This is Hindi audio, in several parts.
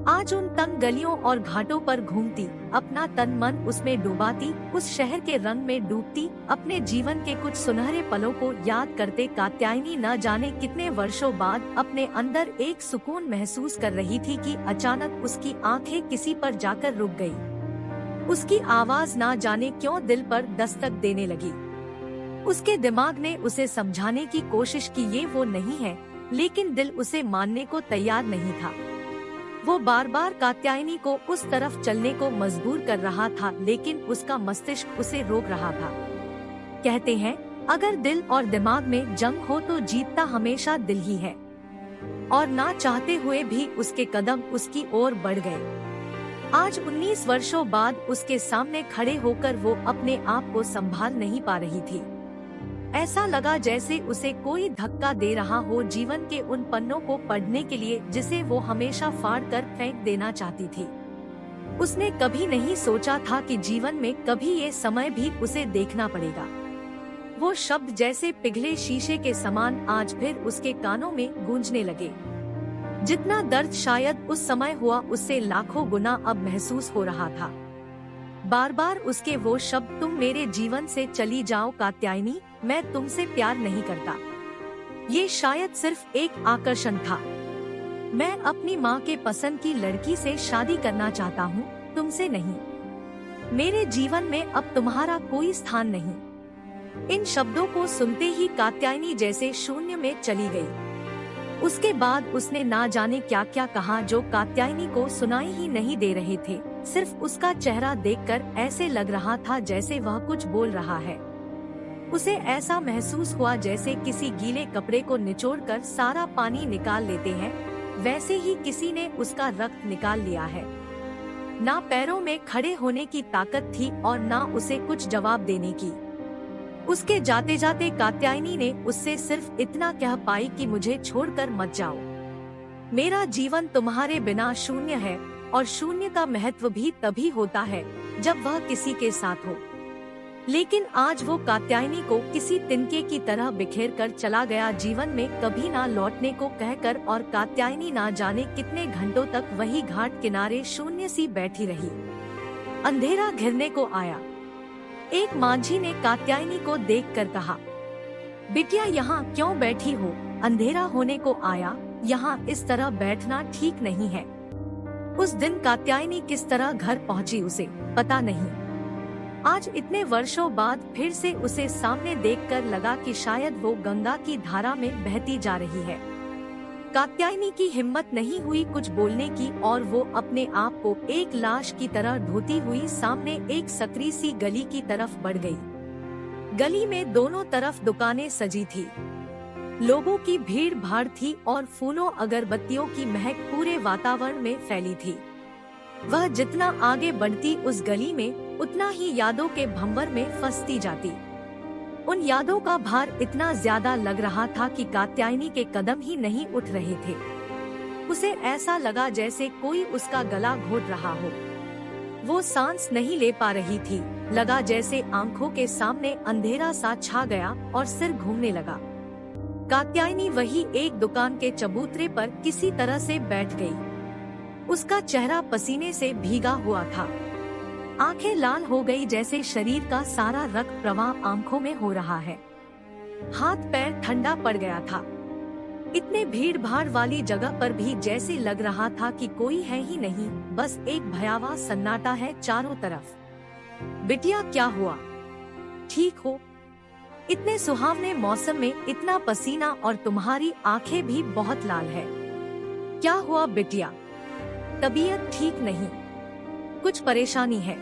आज उन तंग गलियों और घाटों पर घूमती, अपना तन मन उसमें डुबाती, उस शहर के रंग में डूबती, अपने जीवन के कुछ सुनहरे पलों को याद करते कात्यायनी न जाने कितने वर्षों बाद अपने अंदर एक सुकून महसूस कर रही थी कि अचानक उसकी आंखें किसी पर जाकर रुक गई। उसकी आवाज ना जाने क्यों दिल पर दस्तक देने लगी। उसके दिमाग ने उसे समझाने की कोशिश की ये वो नहीं है, लेकिन दिल उसे मानने को तैयार नहीं था। वो बार बार कात्यायनी को उस तरफ चलने को मजबूर कर रहा था, लेकिन उसका मस्तिष्क उसे रोक रहा था। कहते हैं, अगर दिल और दिमाग में जंग हो तो जीतता हमेशा दिल ही है। और ना चाहते हुए भी उसके कदम उसकी ओर बढ़ गए। आज 19 वर्षों बाद उसके सामने खड़े होकर वो अपने आप को संभाल नहीं पा रही थी। ऐसा लगा जैसे उसे कोई धक्का दे रहा हो जीवन के उन पन्नों को पढ़ने के लिए जिसे वो हमेशा फाड़ कर फेंक देना चाहती थी। उसने कभी नहीं सोचा था कि जीवन में कभी ये समय भी उसे देखना पड़ेगा। वो शब्द जैसे पिघले शीशे के समान आज फिर उसके कानों में गूंजने लगे। जितना दर्द शायद उस समय हुआ उससे लाखों गुना अब महसूस हो रहा था। बार बार उसके वो शब्द, तुम मेरे जीवन से चली जाओ कात्यायनी, मैं तुमसे प्यार नहीं करता। ये शायद सिर्फ एक आकर्षण था। मैं अपनी माँ के पसंद की लड़की से शादी करना चाहता हूँ, तुमसे नहीं। मेरे जीवन में अब तुम्हारा कोई स्थान नहीं। इन शब्दों को सुनते ही कात्यायनी जैसे शून्य में चली गई। उसके बाद उसने ना जाने क्या क्या कहा जो कात्यायनी को सुनाई ही नहीं दे रहे थे। सिर्फ उसका चेहरा देखकर ऐसे लग रहा था जैसे वह कुछ बोल रहा है। उसे ऐसा महसूस हुआ जैसे किसी गीले कपड़े को निचोड़कर सारा पानी निकाल लेते हैं, वैसे ही किसी ने उसका रक्त निकाल लिया है। ना पैरों में खड़े होने की ताकत थी और ना उसे कुछ जवाब देने की। उसके जाते जाते कात्यायनी ने उससे सिर्फ इतना कह पाई कि मुझे छोड़कर मत जाओ। मेरा जीवन तुम्हारे बिना शून्य है, और शून्य का महत्व भी तभी होता है जब वह किसी के साथ हो। लेकिन आज वो कात्यायनी को किसी तिनके की तरह बिखेर कर चला गया, जीवन में कभी ना लौटने को कहकर। और कात्यायनी ना जाने कितने घंटों तक वही घाट किनारे शून्य सी बैठी रही। अंधेरा घिरने को आया। एक मांझी ने कात्यायनी को देखकर कहा, बिटिया यहाँ क्यों बैठी हो? अंधेरा होने को आया, यहाँ इस तरह बैठना ठीक नहीं है। उस दिन कात्यायनी किस तरह घर पहुँची उसे पता नहीं। आज इतने वर्षों बाद फिर से उसे सामने देखकर लगा कि शायद वो गंगा की धारा में बहती जा रही है। कात्यायनी की हिम्मत नहीं हुई कुछ बोलने की, और वो अपने आप को एक लाश की तरह ढोती हुई सामने एक सकरी सी गली की तरफ बढ़ गई। गली में दोनों तरफ दुकानें सजी थी, लोगों की भीड़ भाड़ थी और फूलों अगरबत्तियों की महक पूरे वातावरण में फैली थी। वह जितना आगे बढ़ती उस गली में, उतना ही यादों के भंवर में फंसती जाती। उन यादों का भार इतना ज्यादा लग रहा था कि कात्यायनी के कदम ही नहीं उठ रहे थे। उसे ऐसा लगा जैसे कोई उसका गला घोट रहा हो। वो सांस नहीं ले पा रही थी। लगा जैसे आंखों के सामने अंधेरा सा छा गया और सिर घूमने लगा। कात्यायनी वही एक दुकान के चबूतरे पर किसी तरह से बैठ गई। उसका चेहरा पसीने से भीगा हुआ था। आंखें लाल हो गई जैसे शरीर का सारा रक्त प्रवाह आंखों में हो रहा है। हाथ पैर ठंडा पड़ गया था। इतने भीड़ भाड़ वाली जगह पर भी जैसे लग रहा था कि कोई है ही नहीं, बस एक भयावह सन्नाटा है चारों तरफ। बिटिया क्या हुआ? ठीक हो? इतने सुहावने मौसम में इतना पसीना और तुम्हारी आंखें भी बहुत लाल है। क्या हुआ बिटिया? तबीयत ठीक नहीं? कुछ परेशानी है?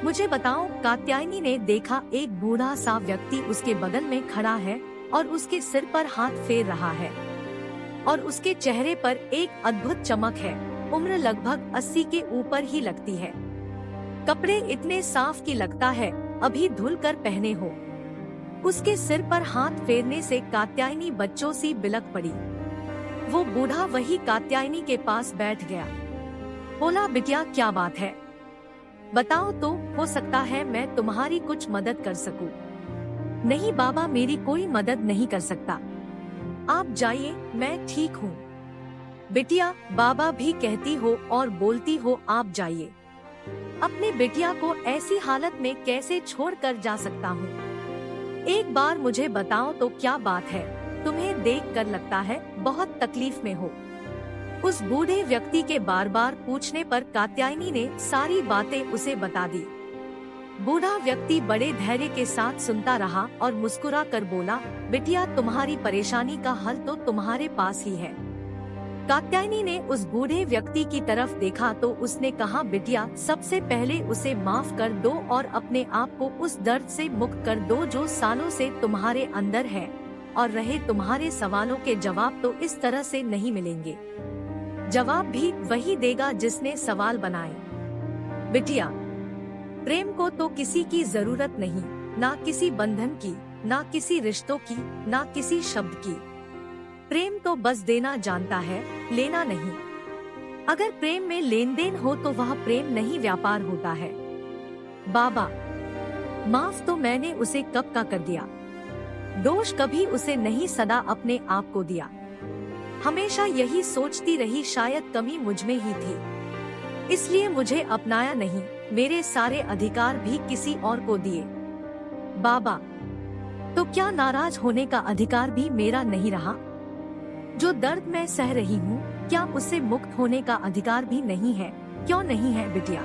मुझे बताओ। कात्यायनी ने देखा एक बूढ़ा सा व्यक्ति उसके बगल में खड़ा है और उसके सिर पर हाथ फेर रहा है, और उसके चेहरे पर एक अद्भुत चमक है। उम्र लगभग 80 के ऊपर ही लगती है। कपड़े इतने साफ की लगता है अभी धुल कर पहने हो। उसके सिर पर हाथ फेरने से कात्यायनी बच्चों सी बिलक पड़ी। वो बूढ़ा वही कात्यायनी के पास बैठ गया। बोला, बिटिया क्या बात है? बताओ तो, हो सकता है मैं तुम्हारी कुछ मदद कर सकूं। नहीं बाबा, मेरी कोई मदद नहीं कर सकता। आप जाइए, मैं ठीक हूँ। बिटिया, बाबा भी कहती हो और बोलती हो आप जाइए। अपने बिटिया को ऐसी हालत में कैसे छोड़ कर जा सकता हूँ? एक बार मुझे बताओ तो क्या बात है, तुम्हें देख कर लगता है बहुत तकलीफ में हो। उस बूढ़े व्यक्ति के बार बार पूछने पर कात्यायनी ने सारी बातें उसे बता दी। बूढ़ा व्यक्ति बड़े धैर्य के साथ सुनता रहा और मुस्कुरा कर बोला, बिटिया, तुम्हारी परेशानी का हल तो तुम्हारे पास ही है। कात्यायनी ने उस बूढ़े व्यक्ति की तरफ देखा तो उसने कहा, बिटिया, सबसे पहले उसे माफ कर दो और अपने आप को उस दर्द से मुक्त कर दो जो सालों से तुम्हारे अंदर है। और रहे तुम्हारे सवालों के जवाब, तो इस तरह से नहीं मिलेंगे। जवाब भी वही देगा जिसने सवाल बनाए। बिटिया, प्रेम को तो किसी की जरूरत नहीं, ना किसी बंधन की, ना किसी रिश्तों की, ना किसी शब्द की। प्रेम तो बस देना जानता है, लेना नहीं। अगर प्रेम में लेन देन हो तो वह प्रेम नहीं, व्यापार होता है। बाबा, माफ तो मैंने उसे कब का कर दिया। दोष कभी उसे नहीं, सदा अपने आप को दिया। हमेशा यही सोचती रही शायद कमी मुझ में ही थी, इसलिए मुझे अपनाया नहीं, मेरे सारे अधिकार भी किसी और को दिए। बाबा, तो क्या नाराज होने का अधिकार भी मेरा नहीं रहा? जो दर्द मैं सह रही हूँ, क्या उससे मुक्त होने का अधिकार भी नहीं है? क्यों नहीं है बिटिया?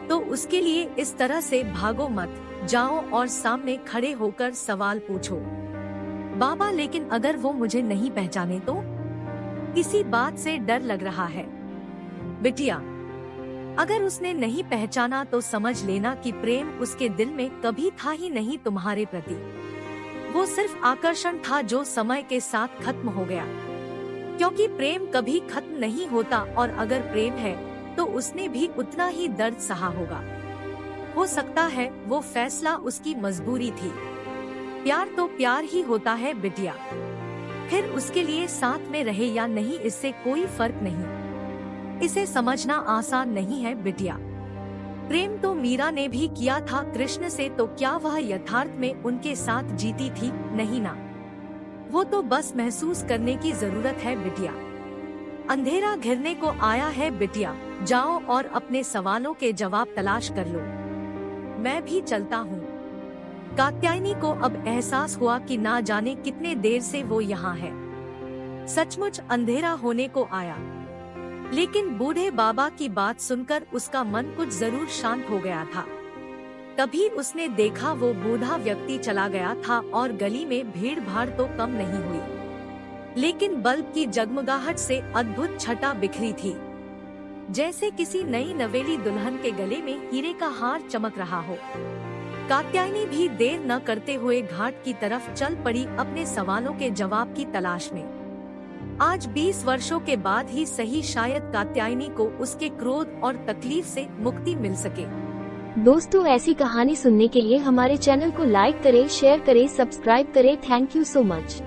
तो उसके लिए इस तरह से भागो मत, जाओ और सामने खड़े होकर सवाल पूछो। बाबा, लेकिन अगर वो मुझे नहीं पहचाने तो? इसी बात से डर लग रहा है। बिटिया, अगर उसने नहीं पहचाना तो समझ लेना कि प्रेम उसके दिल में कभी था ही नहीं तुम्हारे प्रति। वो सिर्फ आकर्षण था जो समय के साथ खत्म हो गया, क्योंकि प्रेम कभी खत्म नहीं होता। और अगर प्रेम है तो उसने भी उतना ही दर्द सहा होगा। हो सकता है वो फैसला उसकी मजबूरी थी। प्यार तो प्यार ही होता है बिटिया, फिर उसके लिए साथ में रहे या नहीं, इससे कोई फर्क नहीं। इसे समझना आसान नहीं है बिटिया। प्रेम तो मीरा ने भी किया था कृष्ण से, तो क्या वह यथार्थ में उनके साथ जीती थी? नहीं ना। वो तो बस महसूस करने की जरूरत है बिटिया। अंधेरा घिरने को आया है बिटिया, जाओ और अपने सवालों के जवाब तलाश कर लो। मैं भी चलता हूँ। कात्यायनी को अब एहसास हुआ कि ना जाने कितने देर से वो यहाँ है। सचमुच अंधेरा होने को आया, लेकिन बूढ़े बाबा की बात सुनकर उसका मन कुछ जरूर शांत हो गया था। तभी उसने देखा वो बूढ़ा व्यक्ति चला गया था और गली में भीड़ भाड़ तो कम नहीं हुई, लेकिन बल्ब की जगमगाहट से अद्भुत छटा बिखरी थी, जैसे किसी नई नवेली दुल्हन के गले में हीरे का हार चमक रहा हो। कात्यायनी भी देर न करते हुए घाट की तरफ चल पड़ी अपने सवालों के जवाब की तलाश में। आज 20 वर्षों के बाद ही सही शायद कात्यायनी को उसके क्रोध और तकलीफ से मुक्ति मिल सके। दोस्तों, ऐसी कहानी सुनने के लिए हमारे चैनल को लाइक करें, शेयर करें, सब्सक्राइब करें। Thank you so much.